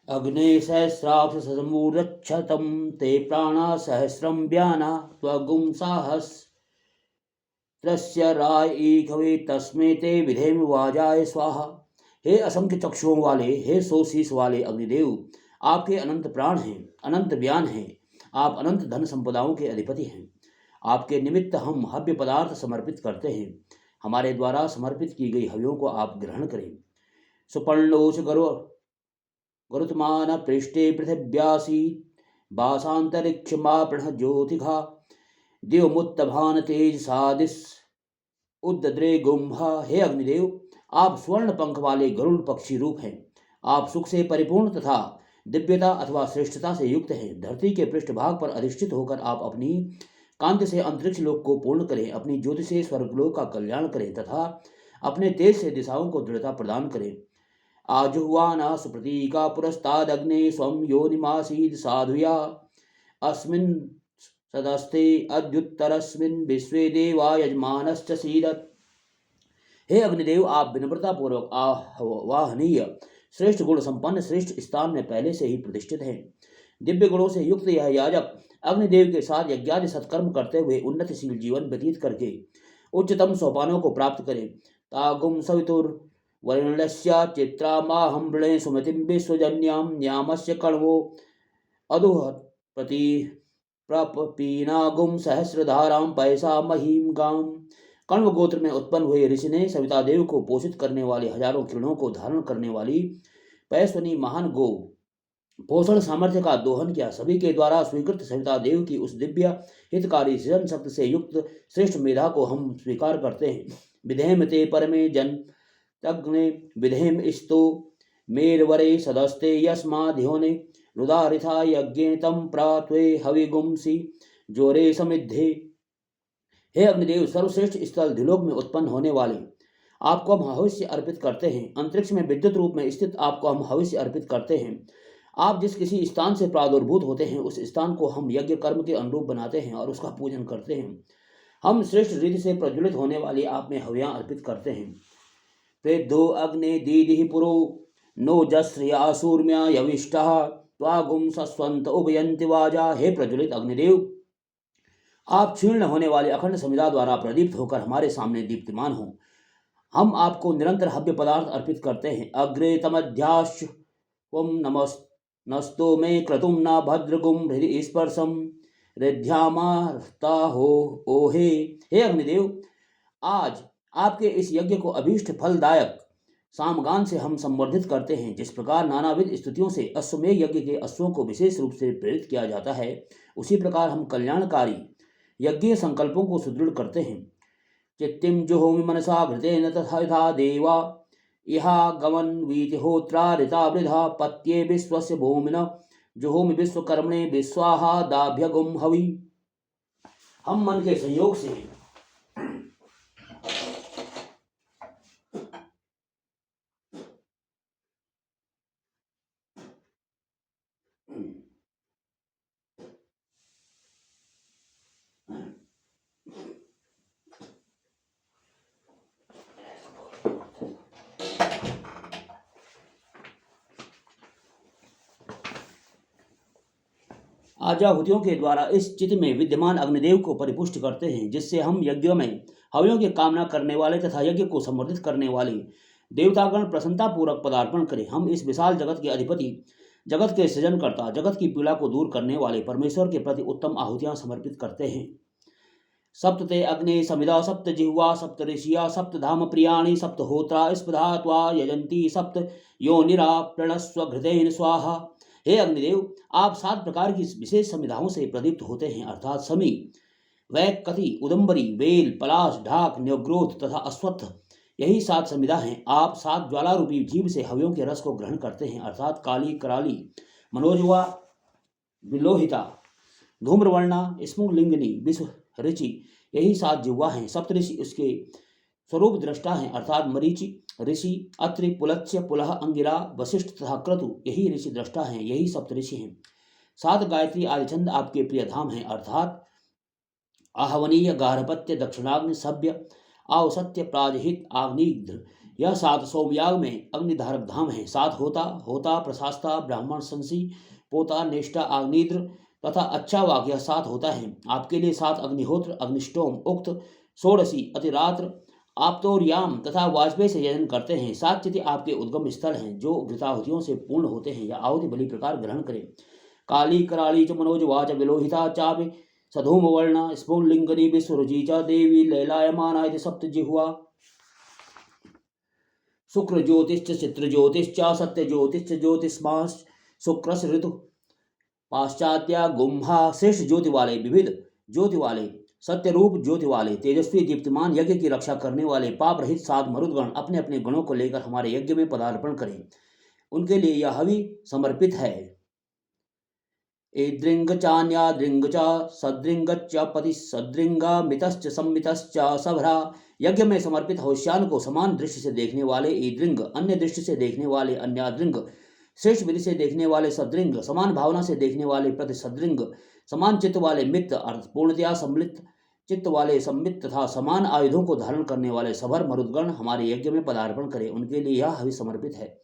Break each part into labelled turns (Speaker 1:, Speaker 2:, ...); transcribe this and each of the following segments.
Speaker 1: अग्ने सहस्राक्षसमूर्च्छतं ते प्राणा सहस्रं व्याना त्वगुं सहस्रस्य रायिखवे तस्मै ते विधेम वाजाय स्वाहा। हे असंख्य चक्षुओं वाले, हे सौ शीश वाले अग्निदेव, आपके अनंत प्राण हैं, अनंत ज्ञान हैं, आप अनंत धन संपदाओं के अधिपति हैं। आपके निमित्त हम हव्य पदार्थ समर्पित करते हैं। हमारे द्वारा समर्पित की गई हव्यों को आप ग्रहण करें। सुपर्णोष गरुत्मान पृष्ठे पृथिव्यासीत् वासांतरिक्षमापृह ज्योतिघा देवमुत्तभान तेज सादिस उद्द्रे गुम्भा। हे अग्निदेव, आप स्वर्ण पंख वाले गरुड़ पक्षी रूप हैं। आप सुख से परिपूर्ण तथा दिव्यता अथवा श्रेष्ठता से युक्त हैं। धरती के पृष्ठभाग पर अधिष्ठित होकर आप अपनी कांति से अंतरिक्ष लोक को पूर्ण करें, अपनी ज्योति से स्वर्गलोक का कल्याण करें तथा अपने तेज से दिशाओं को दृढ़ता प्रदान करें। आजुह्वाना सुप्रतीका पुरस्तादग्ने स्वं योनिमासीद साधुया अस्मिन् सदस्ते अद्युत्तरस्मिन् विश्वे देवा यजमानश्च सीदत्। हे अग्निदेव, आप विनम्रता पूर्वक आवाहनीय श्रेष्ठ गुण संपन्न श्रेष्ठ स्थान में पहले से ही प्रतिष्ठित हैं। दिव्य गुणों से युक्त यह याजक अग्निदेव के साथ यज्ञादि सत्कर्म करते हुए उन्नतिशील जीवन व्यतीत करके उच्चतम सोपानों को प्राप्त करें। तागुम सवितुर वरुणस्य चित्रामाहं वृणे सुमतिं विश्वजन्यां न्यामस्य कण्वो अदुह प्रति प्रपीनागुम सहस्रधारां पैसा महीम गाम। कण्व गोत्र में उत्पन्न हुए ऋषि ने सविता देव को पोषित करने वाली हजारों किरणों को धारण करने वाली पैस्वनी महान गो पोषण सामर्थ्य का दोहन किया। सभी के द्वारा स्वीकृत सविता देव की उस दिव्य हितकारी सृजन शक्ति से युक्त श्रेष्ठ मेधा को हम स्वीकार करते हैं। विधेम ते परमे जन तग्ने विधेम स्तो मेरवरे सदस्ते यस्माध्योने रुदारिथा यज्ञे तम प्रात्वे हविगुंसी जोरे समिद्धे। हे अग्निदेव, सर्वश्रेष्ठ स्थल द्युलोक में उत्पन्न होने वाले आपको हम हविष्य अर्पित करते हैं। अंतरिक्ष में विद्युत रूप में स्थित आपको हम हविष्य अर्पित करते हैं। आप जिस किसी स्थान से प्रादुर्भूत होते हैं उस स्थान को हम यज्ञ कर्म के अनुरूप बनाते हैं और उसका पूजन करते हैं। हम श्रेष्ठ रीति से प्रज्वलित होने वाली आप में हव्यां अर्पित करते हैं। प्रेदो अग्ने दीदि पुरो नो जस्रिया सूर्म्या यविष्टः त्वागुम सस्वंत उभयंति वाजा। हे प्रज्वलित अग्निदेव, आप क्षीर्ण होने वाले अखंड समिधा द्वारा प्रदीप्त होकर हमारे सामने दीप्तिमान हो। हम आपको निरंतर हव्य पदार्थ अर्पित करते हैं। अग्रे तमध्याश्च नस्तो मे क्रतुम न भद्रगुम हृदय स्पर्शम रिध्यामार्ता हो ओहे। हे अग्निदेव, आज आपके इस यज्ञ को अभीष्ट फलदायक सामगान से हम संवर्धित करते हैं। जिस प्रकार नानाविध स्तुतियों से अश्वमेध यज्ञ के अश्वों को विशेष रूप से प्रेरित किया जाता है, उसी प्रकार हम कल्याणकारी यज्ञीय संकल्पों को सुदृढ़ करते हैं। चित्तिम जुहोमि मनसा घृतेन तथा देवा इहा गमन वीतिहोत्रा ऋता वृधा पत्ये विश्वस्य भूमिन जुहोमि विश्वकर्मणे विश्वाहा दाभ्यगुम हवि। हम मन के संयोग से आजाहुतियों के द्वारा इस चित्त में विद्यमान अग्निदेव को परिपुष्ट करते हैं, जिससे हम यज्ञों में हव्यों की कामना करने वाले तथा यज्ञ को संवर्धित करने वाले देवतागण प्रसन्नता पूर्वक पदार्पण करें। हम इस विशाल जगत के अधिपति, जगत के सृजनकर्ता, जगत की पीड़ा को दूर करने वाले परमेश्वर के प्रति उत्तम आहुतियां समर्पित करते हैं। सप्तते अग्ने समिधा सप्त जिह्वा सप्त ऋषिया सप्त धाम प्रियाणि सप्त होत्रा स्पधा त्वा यजंती सप्त योनिरा प्रणस्व घृतेन स्वाहा। हे अग्निदेव, आप 7 प्रकार की विशेष समिधाओं से प्रदीप्त होते हैं, अर्थात समी, वैक, कथि, उदंबरी, वेल, पलाश, ढाक, न्योग्रोथ तथा अश्वत्थ। यही 7 समिधा हैं। आप 7 ज्वाला रूपी जीव से हव्यों के रस को ग्रहण करते हैं, अर्थात काली, कराली, मनोजवा, विलोहिता, धूम्रवर्णा, स्फुलिंगिनी, विश्व ऋचि। यही 7 जिह्वा हैं। सप्तऋषि उसके स्वरूप दृष्टा हैं, अर्थात मरीचि ऋषि, अत्रि, पुलत्स्य, पुलह, अंगिरा, वशिष्ठ तथा क्रतु यही ऋषि दृष्टा हैं। यही सप्तऋषि हैं। 7 गायत्री आदि छंद आपके प्रिय धाम हैं, अर्थात आहवनीय, गार्हपत्य, दक्षिणाग्नि, सभ्य, आवसत्य, प्राजहित, आग्निध्र यह 7 सोमयाग में अग्निधारक धाम है। 7 होता, होता, प्रशास्ता, ब्राह्मण, संसी, पोता, नेष्टा, आग्निद्र तथा अच्छा वाक, यह 7 होता है। आपके लिए 7 अग्निहोत्र, अग्निष्टोम, उक्त, षोडशी, अतिरात्र, आप्तोर्याम तथा वाजपेयी से यजन करते हैं। 7 चिति आपके उद्गम स्थल हैं जो घृताहुतियों से पूर्ण होते हैं। या आहुति बलि प्रकार ग्रहण करें। काली कराली च मनोज वाच विलोहिता चापि सधूम वर्ण स्फुलिंगनी विश्वरुचि च देवी लैलायमाना इति सप्त जिह्वा। शुक्र ज्योतिश्च चित्र ज्योतिश्च सत्य ज्योतिश्च ज्योतिष्मांश शुक्रस ऋतु पाश्चात्या गुम्हा श्रेष्ठ ज्योति वाले, विविध ज्योति वाले, सत्य रूप ज्योति वाले, तेजस्वी दीप्तिमान, यज्ञ की रक्षा करने वाले, पाप रहित 7 मरुदगण अपने अपने गणों को लेकर हमारे यज्ञ में पदार्पण करें। उनके लिए यह हवि समर्पित है। एदृंग चान्यादृंग च सदृंगच्च पति सदृंगा मितश्च सम्मितश्च सभरा। यज्ञ में समर्पित हविष्यान को समान दृष्टि से देखने वाले ईदृंग, अन्य दृष्टि से देखने वाले अन्यादृंग, श्रेष्ठ विधि से देखने वाले सदृंग, समान भावना से देखने वाले प्रति सदृंग, समान चित्त वाले मित्त अर्थ पूर्णतया सम्मिलित चित्त वाले सम्मित तथा समान आयुधों को धारण करने वाले सभर मरुदगण हमारे यज्ञ में पदार्पण करें। उनके लिए यह हवि समर्पित है।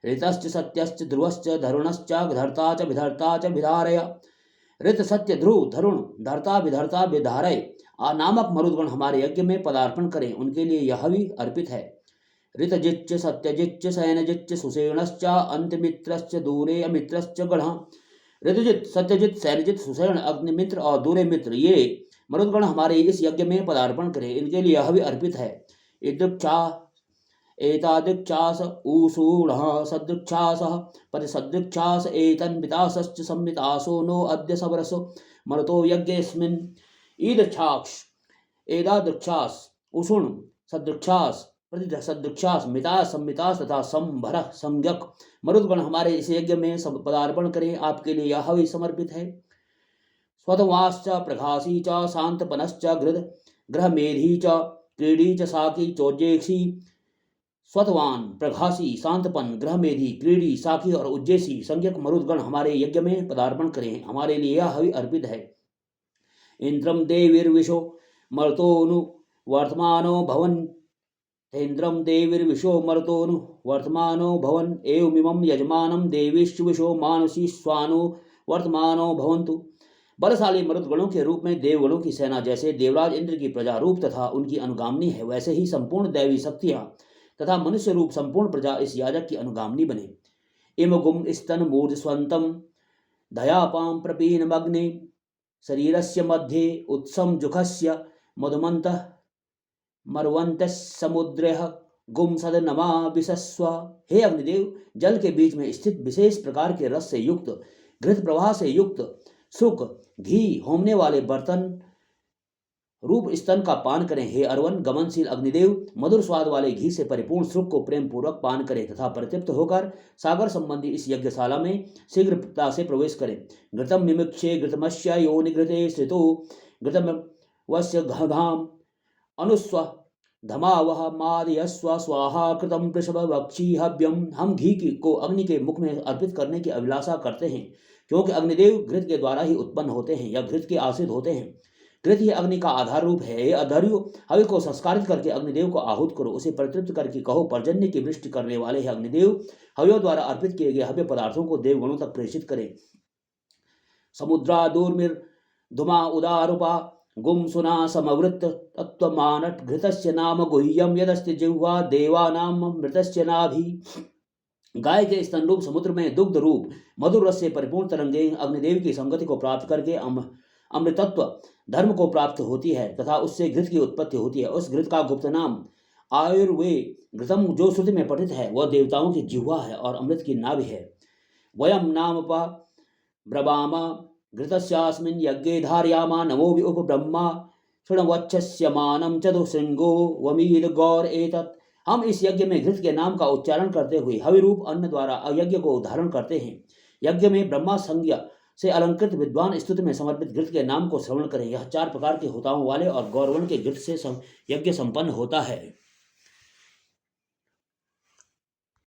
Speaker 1: ऋतश्च सत्यश्च ध्रुवश्च धरुणश्च धर्ता च विधर्ता च विधारय। ऋत, सत्य, ध्रुव, धरुण, धर्ता, विधर्ता, विधारय नामक मरुदगण हमारे यज्ञ में पदार्पण करें। उनके लिए यह हवि अर्पित है। ऋतजिच्च सत्यजिच्च सैनजिच्च सुषेणश्च अंतमित्रश्च दूरे अमित्रश्च गढ़। ऋतुजित, सत्यजित, सैनजित, सुषेण, अग्निमित्र और दूरे मित्र ये मरुदगण हमारे इस यज्ञ में पदार्पण करें। इनके लिए यह भी अर्पित है। इदृक्षा एतादृक्षास ऊषूणः सदृक्षासः परिसदृक्षास एतन्मितासश्च सम्मितासो नो अद्य सबरसो मरुतो यज्ञेऽस्मिन्। ईदृक्षाक्ष, एतादृक्षास, ऊषूण, सदृक्षास, प्रतिसदृक्षास, मितास, सम्मितास तथा संभरः संज्ञक मरुदगण हमारे इस यज्ञ में पदार्पण करें। आपके लिए यह हवि समर्पित है। स्वतवाश्च प्रघासी च शांतपनश्च गृध ग्रहमेधी च क्रीडी च साकी चोज्जेक्षी। स्वतवान, प्रघासी, शांतपन, ग्रहमेधी, क्रीडी, साकी और उज्जेसी संज्ञक मरुदगण हमारे यज्ञ में पदार्पण करें। हमारे लिए यह हवि अर्पित है। इंद्रम देवीर्विशो मर्तोनु वर्तमानो भवन। इंद्रम देवीर्विशो मर्तोनु वर्तमानो भवन एवमिमं यजमानं देवीश्विशो मानुषी स्वानु वर्तमानो भवन्तु। बलशाली मरुदगणों के रूप में देवगणों की सेना जैसे देवराज इंद्र की प्रजा रूप तथा उनकी अनुगामिनी है, वैसे ही संपूर्ण दैवी शक्तियां तथा मनुष्य रूप संपूर्ण प्रजा इस याजक की अनुगामिनी बने। इमगुम स्तन मूर्ध स्वंतम दयापाम प्रपीनमग्नि शरीरस्य मध्ये उत्सम जुखस्य मधुमन्तः मरवंत समुद्रः गुम सदनमा विशस्व। हे अग्निदेव, जल के बीच में स्थित विशेष प्रकार के रस से युक्त, घृत प्रवाह से युक्त, सुख, घी होमने वाले बर्तन रूप स्तन का पान करें। हे अरवन, गमनशील अग्निदेव, मधुर स्वाद वाले घी से परिपूर्ण सुख को प्रेम पूर्वक पान करें तथा परितृप्त होकर सागर संबंधी इस यज्ञशाला में शीघ्रता से प्रवेश करें। घृतम मिमिक्षे घृतमस्य योनि घृते श्रितो घृतम वस्य घाम अनुस्व धमावह मादयस्व स्वाहा कृतम वृषभ वक्षी हव्यम। हम घी को अग्नि के मुख में अर्पित करने की अभिलाषा करते हैं, क्योंकि अग्निदेव घृत के द्वारा ही उत्पन्न होते हैं या घृत के आश्रित होते हैं। घृत ही अग्नि का आधार रूप है। ये अधर्यो हवि को संस्कारित करके अग्निदेव को आहूत करो। उसे परितृप्त करके कहो, पर्जन्य की वृष्टि करने वाले हैं अग्निदेव, हवियों द्वारा अर्पित किए गए हव्य पदार्थों को देवगणों तक प्रेषित करें। समुद्रा दूर्मिर धुमा उदारुपा गुम सुना समवृत्त तत्वमानट घृतस्य नाम गुह्यम यदस्ति जिह्वा देवानाम मृतस्य नाभि। गाय के स्तन रूप समुद्र में दुग्ध रूप मधुर रस से परिपूर्ण तरंगे अग्निदेव की संगति को प्राप्त करके अमृतत्व धर्म को प्राप्त होती है तथा उससे घृत की उत्पत्ति होती है। उस घृत का गुप्त नाम आयुर्वे घृतम जो श्रुति में पठित है वह देवताओं की जिह्वा है और अमृत की नाभि है। वयम नाम ब्रवामा घृतस्यास्मिन् यज्ञे धारयामा नमो वि उपब्रह्मा शृण्वच्छस्यमानं चतुःशृंगो वमीद गौर एतत्। हम इस यज्ञ में घृत के नाम का उच्चारण करते हुए हविरूप अन्न द्वारा यज्ञ को धारण करते हैं। यज्ञ में ब्रह्मा संज्ञा से अलंकृत विद्वान स्तुति में समर्पित घृत के नाम को श्रवण करें। यह 4 प्रकार के होताओं वाले और गौरवर्ण के घृत से यज्ञ संपन्न होता है।